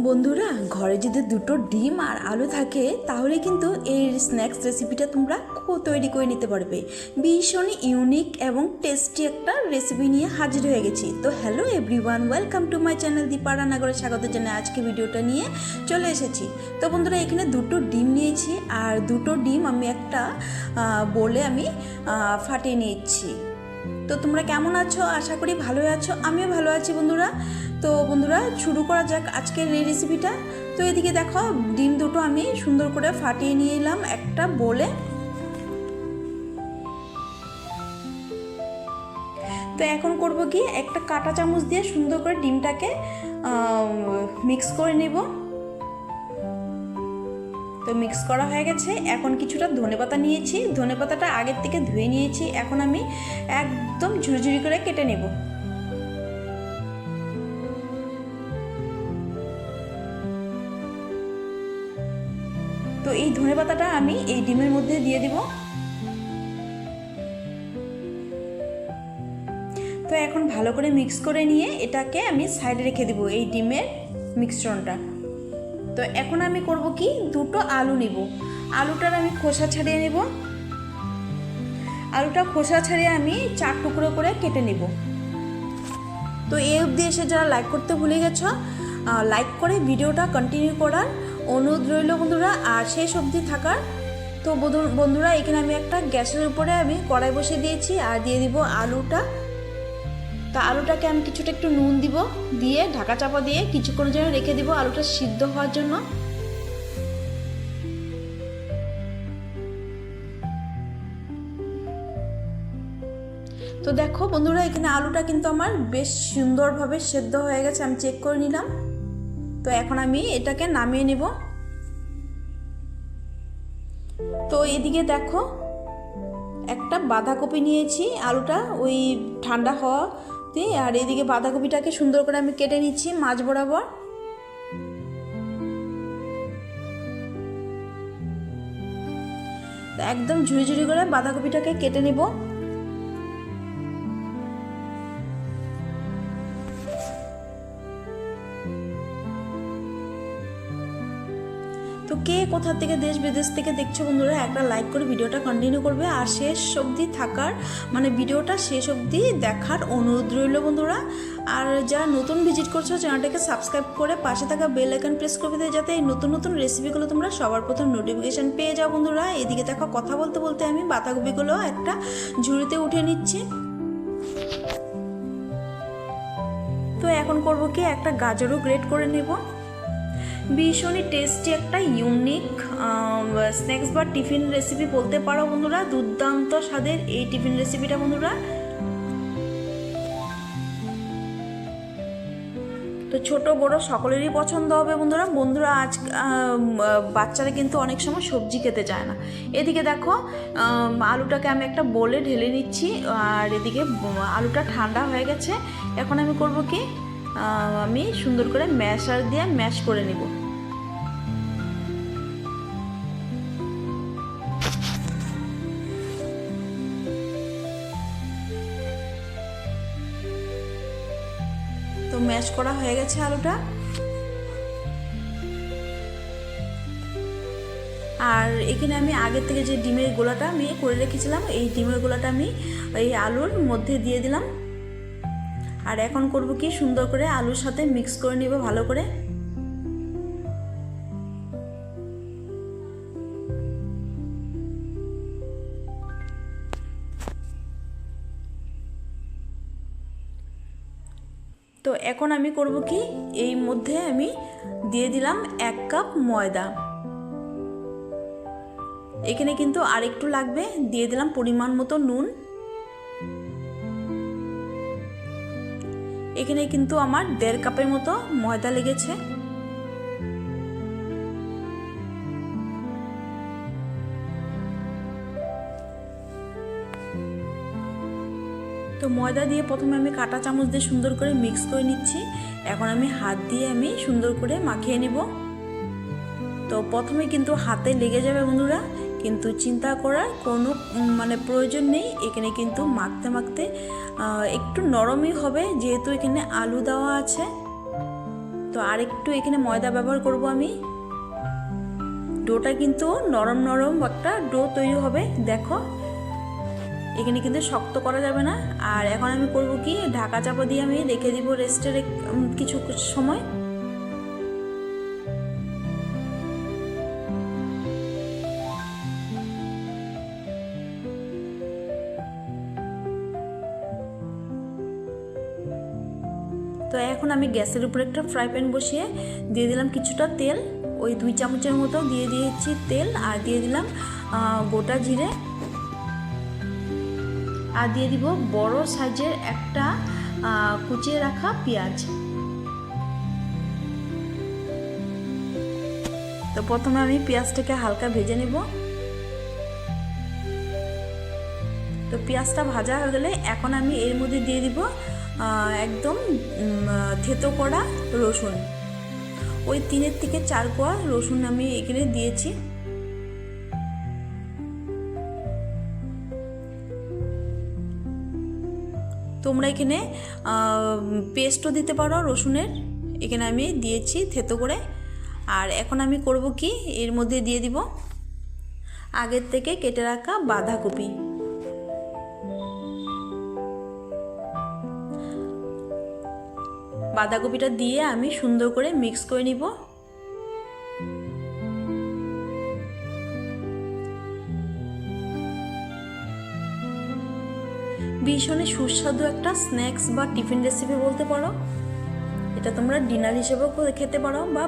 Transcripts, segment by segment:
বন্ধুরা, ঘরে যদি দুটো ডিম আর আলু থাকে তাহলে কিন্তু এই স্ন্যাক্স রেসিপিটা তোমরা তৈরি করে নিতে পারবে। ভীষণই ইউনিক এবং টেস্টি একটা রেসিপি নিয়ে হাজির হয়ে গেছি। তো hello everyone, welcome to my channel Dipa রান্নাঘরে স্বাগত জানাই। আজকে ভিডিওটা নিয়ে চলে এসেছি। তো বন্ধুরা, এখানে দুটো ডিম নিয়েছি আর দুটো ডিম আমি একটা বলে আমি ফাটিয়ে নিয়েছি। তো তোমরা কেমন আছো? আশা করি ভালোই আছো, আমিও ভালো আছি বন্ধুরা। তো বন্ধুরা, শুরু করা যাক আজকের এই রেসিপিটা। তো এদিকে দেখো, ডিম দুটো আমি সুন্দর করে ফাটিয়ে নিয়ে এলাম একটা বলে। তো এখন করব কি, একটা কাঁটা চামচ দিয়ে সুন্দর করে ডিমটাকে মিক্স করে নেব। তো মিক্স করা হয়ে গেছে। এখন কিছুটা ধনেপাতা নিয়েছি, ধনেপাতাটা আগের থেকে ধুয়ে নিয়েছি। এখন আমি একদম ঝুরঝুরি করে কেটে নেব। তো এই ধনেপাতাটা আমি এই ডিমের মধ্যে দিয়ে দিব। তো এখন ভালো করে মিক্স করে নিয়ে এটাকে আমি সাইডে রেখে দেব, এই ডিমের মিশ্রণটা। তো এখন আমি করব কি, দুটো আলু নিব। আলুটার আমি খোসা ছাড়িয়ে নেব। আলুটা খোসা ছাড়িয়ে আমি 4 টুকরো করে কেটে নেব। তো এই অবধি এসে যারা লাইক করতে ভুলে গেছো, লাইক করে ভিডিওটা কন্টিনিউ করার অনুরোধ রইল বন্ধুরা, আর শেষ অবধি থাকার। তো বন্ধুরা, এখানে আমি একটা গ্যাসের উপরে আমি কড়াই বসিয়ে দিয়েছি আর দিয়ে দিব আলুটা। তো আলুটাকে আমি কিছুটা একটু নুন দিব, দিয়ে ঢাকা চাপা দিয়ে কিছুক্ষণের জন্য রেখে দিব আলুটা সিদ্ধ হওয়ার জন্য। তো দেখো বন্ধুরা, এখানে আলুটা কিন্তু আমার বেশ সুন্দরভাবে সেদ্ধ হয়ে গেছে, আমি চেক করে নিলাম। তো এখন আমি এটাকে নামিয়ে নেব। তো এদিকে দেখো, একটা বাঁধাকপি নিয়েছি, আলুটা ওই ঠান্ডা হওয়াতে, আর এদিকে বাঁধাকপিটাকে সুন্দর করে আমি কেটে নিচ্ছি মাঝ বরাবর। একদম ঝুড়ি ঝুড়ি করে বাঁধাকপিটাকে কেটে নেব। তো কে কোথা থেকে, দেশ বিদেশ থেকে দেখছো বন্ধুরা, একটা লাইক করে ভিডিওটা কন্টিনিউ করবে, আর শেষ অবধি থাকার ভিডিওটা শেষ অবধি দেখার অনুরোধ রইল বন্ধুরা। আর যারা নতুন ভিজিট করছো, চ্যানেলটাকে সাবস্ক্রাইব করে পাশে থাকা বেল আইকন প্রেস করে দেয়, যাতে এই নতুন নতুন রেসিপিগুলো তোমরা সবার প্রথম নোটিফিকেশান পেয়ে যাও বন্ধুরা। এদিকে দেখো, কথা বলতে বলতে আমি বাঁধাকপিগুলো একটা ঝুড়িতে উঠে নিচ্ছি। তো এখন করব কি, একটা গাজরও গ্রেট করে নেব। ভীষণই টেস্টি একটা ইউনিক স্ন্যাক্স বা টিফিন রেসিপি বলতে পারো বন্ধুরা। দুর্দান্ত স্বাদের এই টিফিন রেসিপিটা বন্ধুরা। তো ছোট বড় সকলেরই পছন্দ হবে বন্ধুরা। আজ বাচ্চারা কিন্তু অনেক সময় সবজি খেতে চায় না। এদিকে দেখো, আলুটাকে আমি একটা বোলে ঢেলে নিচ্ছি, আর এদিকে আলুটা ঠান্ডা হয়ে গেছে। এখন আমি করব কি, আমি সুন্দর করে ম্যাশার দিয়ে ম্যাশ করে নিব। তো ম্যাশ করা হয়ে গেছে আলুটা। আর এখানে আমি আগের থেকে যে ডিমের গোলাটা আমি করে রেখেছিলাম, এই ডিমের গোলাটা আমি এই আলুর মধ্যে দিয়ে দিলাম। আর এখন করব কি, সুন্দর করে আলুর সাথে মিক্স করে নিব ভালো করে। তো এখন আমি করব কি, এই মধ্যে আমি দিয়ে দিলাম 1 কাপ ময়দা। এখানে কিন্তু আরেকটু লাগবে, দিয়ে দিলাম পরিমাণ মতো নুন। এখানে কিন্তু আমার 1.5 কাপের মতো ময়দা লেগেছে। তো ময়দা দিয়ে প্রথমে আমি কাঁটা চামচ দিয়ে সুন্দর করে মিক্স করে নিচ্ছি। এখন আমি হাত দিয়ে আমি সুন্দর করে মাখিয়ে নিব। তো প্রথমে কিন্তু হাতে লেগে যাবে বন্ধুরা, কিন্তু চিন্তা করার কোনো প্রয়োজন নেই। এখানে কিন্তু মাখতে মাখতে একটু নরমই হবে, যেহেতু এখানে আলু দেওয়া আছে। তো তো আর একটু এখানে ময়দা ব্যবহার করব আমি। ডোটা কিন্তু নরম নরম একটা ডো তৈরি হবে, দেখো এখানে কিন্তু শক্ত করা যাবে না। আর এখন আমি করব কি, ঢাকা চাপা দিয়ে আমি রেখে দিব রেস্টের কিছু সময়। তো এখন আমি গ্যাসের উপরে একটা ফ্রাই প্যান বসিয়ে দিয়ে দিলাম কিছুটা তেল, ওই 2 চামচের মতো দিয়ে দিয়েছি তেল, আর দিয়ে দিলাম গোটা জিরে, আর দিয়ে দিব বড় সাইজের একটা কুচিয়ে রাখা পেঁয়াজ। তো প্রথমে আমি পেঁয়াজটাকে হালকা ভেজে নেব। তো পেঁয়াজটা ভাজা হয়ে গেলে এখন আমি এর মধ্যে দিয়ে দিব একদম থেতো করা রসুন, ওই 3 থেকে 4 কোয়া রসুন আমি এখানে দিয়েছি। তোমরা এখানে পেস্টও দিতে পারো রসুনের, এখানে আমি দিয়েছি থেতো করে। আর এখন আমি করব কি, এর মধ্যে দিয়ে দিব আগের থেকে কেটে রাখা বাঁধাকপি। বাঁধাকপিটা দিয়ে আমি সুন্দর করে মিক্স করে নিব। ভীষণই সুস্বাদু একটা স্ন্যাক্স বা টিফিন রেসিপি বলতে পারো। এটা তোমরা ডিনার হিসেবেও খেতে পারো বা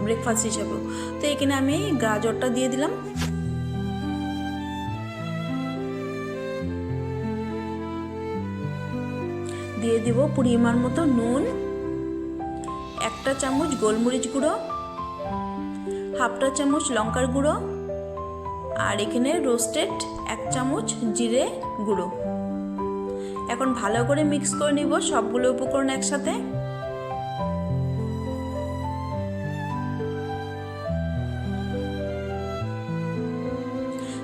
ব্রেকফাস্ট হিসেবেও। তো এখানে আমি গাজরটা দিয়ে দিলাম, দিয়ে দিব পরিমাণ মতো নুন, 1 চামচ গোলমরিচ গুঁড়ো, 1/2 চামচ লঙ্কার গুঁড়ো, আর এখানে রোস্টেড 1 চামচ জিরে গুঁড়ো। এখন ভালো করে মিক্স করে নিব সবগুলো উপকরণ একসাথে।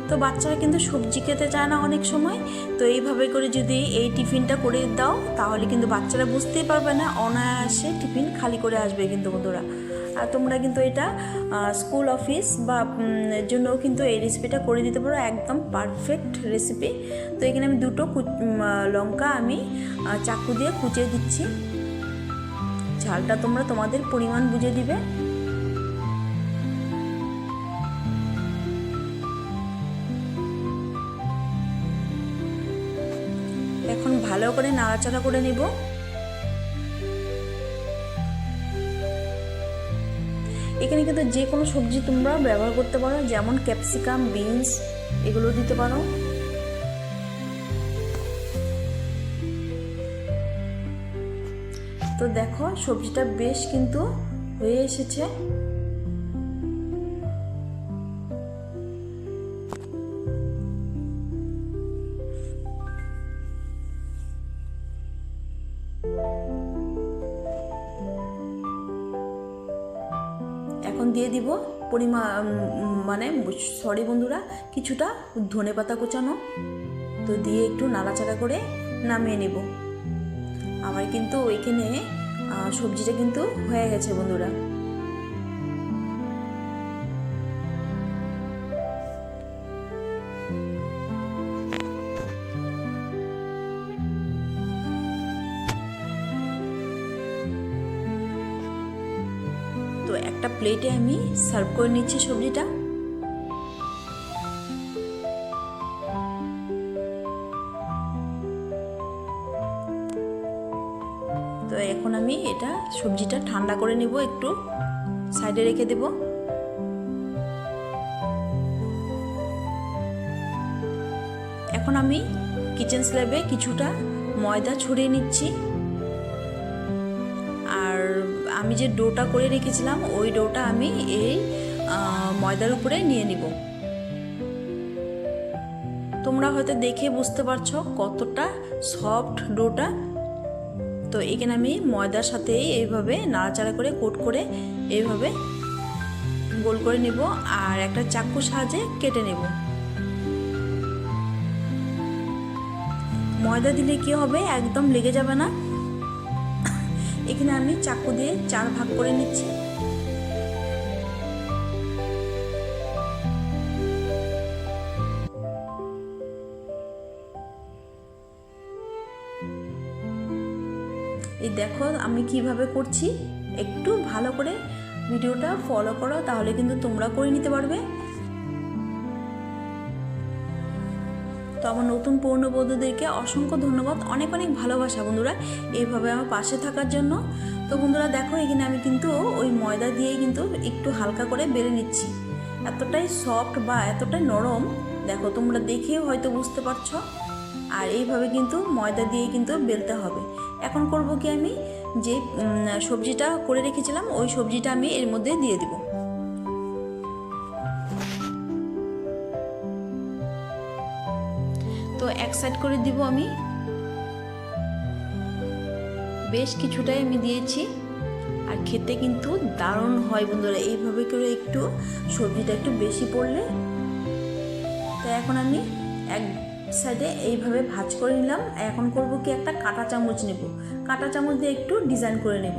তো বাচ্চারা কিন্তু সবজি খেতে চায় না অনেক সময়, তো এইভাবে করে যদি এই টিফিনটা করে দাও তাহলে কিন্তু বাচ্চারা বুঝতেই পারবে না, অনায়াসে টিফিন খালি করে আসবে কিন্তু বন্ধুরা। আর তোমরা কিন্তু এটা স্কুল অফিস বা জন্যও কিন্তু এই রেসিপিটা করে দিতে পারো, একদম পারফেক্ট রেসিপি। তো এখানে আমি 2টো লঙ্কা আমি চাকু দিয়ে কুচিয়ে দিচ্ছি, ঝালটা তোমরা তোমাদের পরিমাণ বুঝে দিবে। এখন ভালো করে নাড়াচাড়া করে নিব। এখানে কিন্তু যে কোনো সবজি তোমরা ব্যবহার করতে পারো, যেমন ক্যাপসিকাম, বিনস এগুলো দিতে পারো। তো দেখো সবজিটা বেশ কিন্তু হয়ে এসেছে। এখন দিয়ে দিব সরি বন্ধুরা, কিছুটা ধনেপাতা কুচানো। তো দিয়ে একটু নাড়াচাড়া করে নামিয়ে নেব। আমার কিন্তু ওইখানে সবজিটা কিন্তু হয়ে গেছে বন্ধুরা। তো একটা প্লেটে আমি সার্ভ করে নিচ্ছি সবজিটা। তো এখন আমি এটা সবজিটা ঠান্ডা করে নেব, একটু সাইডে রেখে দেব। এখন আমি কিচেন স্ল্যাবে কিছুটা ময়দা ছড়িয়ে নিচ্ছি, আর আমি যে ডোটা করে রেখেছিলাম ওই ডোটা আমি এই ময়দার উপরে নিয়ে নিব। তোমরা হয়তো দেখে বুঝতে পারছো কতটা সফট ডোটা। তো এখানে আমি ময়দার সাথে এইভাবে নাড়াচাড়া করে কোট করে এইভাবে গোল করে নেব, আর একটা চাকুর সাহায্যে কেটে নেব। ময়দা দিলে কি হবে, একদম লেগে যাবে না। এখানে আমি চাকু দিয়ে 4 ভাগ করে নিচ্ছি। এই দেখো আমি কিভাবে করছি, একটু ভালো করে ভিডিওটা ফলো করো, তাহলে কিন্তু তোমরা করে নিতে পারবে। তো আমার নতুন পুরনো বন্ধুদেরকে অসংখ্য ধন্যবাদ, অনেক অনেক ভালোবাসা বন্ধুরা এইভাবে আমার পাশে থাকার জন্য। তো বন্ধুরা দেখো এখানে আমি কিন্তু ওই ময়দা দিয়েই কিন্তু একটু হালকা করে বেলে নিচ্ছি। এতটাই সফট বা এতটাই নরম, দেখো তোমরা দেখেও হয়তো বুঝতে পারছো। আর এইভাবে কিন্তু ময়দা দিয়েই কিন্তু বেলতে হবে। এখন করব কি, আমি যে সবজিটা করে রেখেছিলাম ওই সবজিটা আমি এর মধ্যে দিয়ে দিব। তো এক সাইড করে দিব আমি, বেশ কিছুটাই আমি দিয়েছি। আর খেতে কিন্তু দারুণ হয় বন্ধুরা এইভাবে করে একটু সবজিটা একটু বেশি পড়লে। তো এখন আমি এক সাইডে এইভাবে ভাজ করে নিলাম। এখন করব কি, একটা কাঁটা চামচ নেব, কাঁটা চামচ দিয়ে একটু ডিজাইন করে নেব।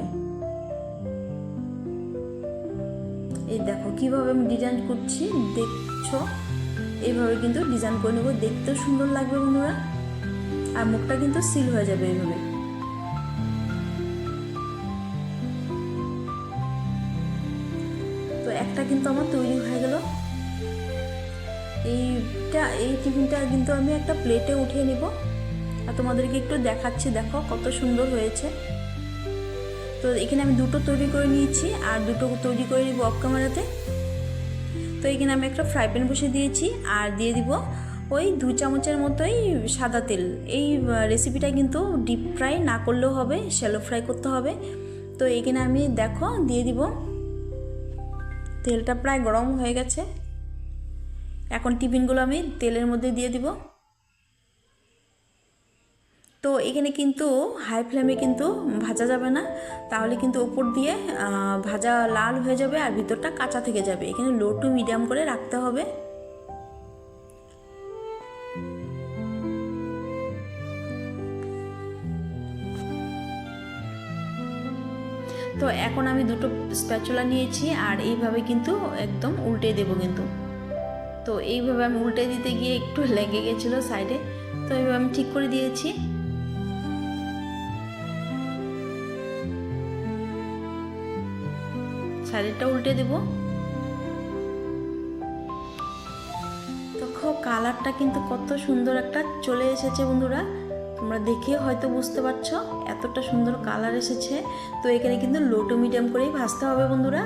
এই দেখো কিভাবে আমি ডিজাইন করছি, দেখছো এইভাবে কিন্তু ডিজাইন করে নেব, দেখতেও সুন্দর লাগবে বন্ধুরা। আর মুখটা কিন্তু সিল হয়ে যাবে এইভাবে। তো একটা কিন্তু আমার তৈরি হয়ে গেল। এই টিফিনটা কিন্তু আমি একটা প্লেটে উঠিয়ে নিব আর তোমাদেরকে একটু দেখাচ্ছি, দেখো কত সুন্দর হয়েছে। তো এখানে আমি দুটো তৈরি করে নিয়েছি আর দুটো তৈরি করে নিব অফ ক্যামেরাতে। তো এখানে আমি একটা ফ্রাই প্যান বসিয়ে দিয়েছি আর দিয়ে দিব ওই 2 চামচের মতোই সাদা তেল। এই রেসিপিটা কিন্তু ডিপ ফ্রাই না করলেও হবে, শ্যালো ফ্রাই করতে হবে। তো এখানে আমি দেখো দিয়ে দিব, তেলটা প্রায় গরম হয়ে গেছে। এখন টিফিনগুলো আমি তেলের মধ্যে দিয়ে দিব। তো এখানে কিন্তু হাই ফ্লেমে কিন্তু ভাজা যাবে না, তাহলে কিন্তু উপর দিয়ে ভাজা লাল হয়ে যাবে আর ভিতরটা কাঁচা থেকে যাবে। এখানে লো টু মিডিয়াম করে রাখতে হবে। তো এখন আমি দুটো স্প্যাচুলা নিয়েছি আর এইভাবে কিন্তু একদম উল্টে দেব কিন্তু। তো এইভাবে আমি উল্টে দিতে গিয়ে একটু লেগে গেছিলো সাইডে, তো এইভাবে আমি ঠিক করে দিয়েছি। সাইডেরটা উল্টে দেব। দেখো কালারটা কিন্তু কত সুন্দর একটা চলে এসেছে বন্ধুরা, তোমরা দেখে হয়তো বুঝতে পারছো এতটা সুন্দর কালার এসেছে। তো এখানে কিন্তু লো টু মিডিয়াম করেই ভাজতে হবে বন্ধুরা,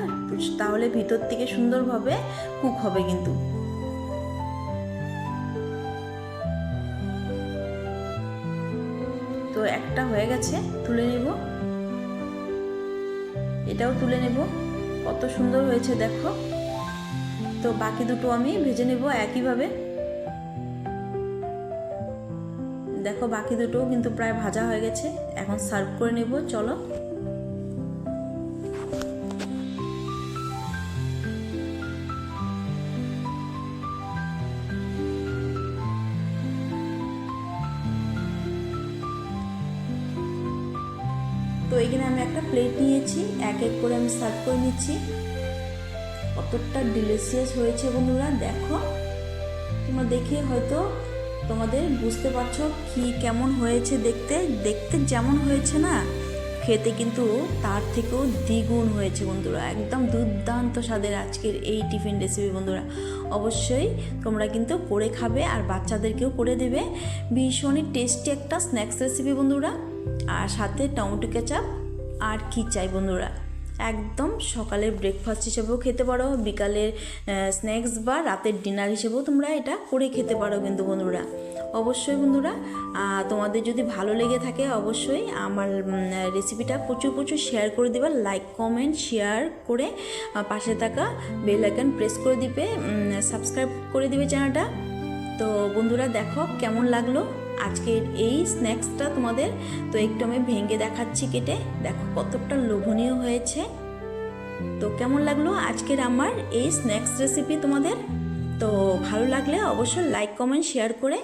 তাহলে ভিতর থেকে সুন্দরভাবে কুক হবে কিন্তু। তো একটা হয়ে গেছে, তুলে নেব। এটাও তুলে নেব, কত সুন্দর হয়েছে দেখো। তো বাকি দুটো আমি ভেজে নেব একইভাবে। দেখো বাকি দুটোও কিন্তু প্রায় ভাজা হয়ে গেছে, এখন সার্ভ করে নেব। চলো তো এখানে আমি একটা প্লেট নিয়েছি, এক এক করে আমি সার্ভ করে নিচ্ছি। কতটা ডিলিশিয়াস হয়েছে বন্ধুরা, দেখো তোমরা দেখে হয়তো তোমাদের বুঝতে পারছো কি কেমন হয়েছে। দেখতে দেখতে যেমন হয়েছে না, খেতে কিন্তু তার থেকেও দ্বিগুণ হয়েছে বন্ধুরা। একদম দুর্দান্ত স্বাদের আজকের এই টিফিন রেসিপি বন্ধুরা, অবশ্যই তোমরা কিন্তু করে খাবে আর বাচ্চাদেরকেও করে দেবে। ভীষণই টেস্টি একটা স্ন্যাক্স রেসিপি বন্ধুরা, আর সাথে টমেটো কেচাপ আর কি চাই বন্ধুরা। একদম সকালের ব্রেকফাস্ট হিসেবেও খেতে পারো, বিকালের স্ন্যাক্স বা রাতের ডিনার হিসেবেও তোমরা এটা করে খেতে পারো কিন্তু বন্ধুরা। অবশ্যই বন্ধুরা তোমাদের যদি ভালো লেগে থাকে অবশ্যই আমার রেসিপিটা প্রচুর প্রচুর শেয়ার করে দিবে, লাইক কমেন্ট শেয়ার করে পাশে থাকা বেল আইকন প্রেস করে দিবে, সাবস্ক্রাইব করে দিবে চ্যানেলটা। তো বন্ধুরা দেখো কেমন লাগলো আজকের এই স্ন্যাক্সটা তোমাদের। তো একটু আমি ভেঙে দেখাচ্ছি কেটে, দেখো কতটা লোভনীয় হয়েছে। তো কেমন লাগলো আজকের আমার এই স্ন্যাক্স রেসিপি তোমাদের। তো তো ভালো লাগলে অবশ্যই লাইক কমেন্ট শেয়ার করে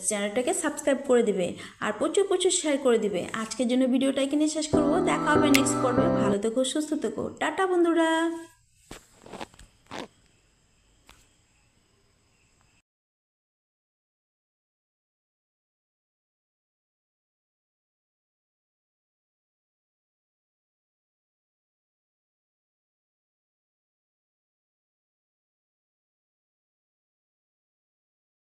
চ্যানেলটাকে সাবস্ক্রাইব করে দিবে আর প্রচুর প্রচুর শেয়ার করে দিবে। আজকের জন্য ভিডিওটা এখানে শেষ করব, দেখা হবে নেক্সট পর্বে। ভালো থেকো, সুস্থ থেকো, টাটা বন্ধুরা।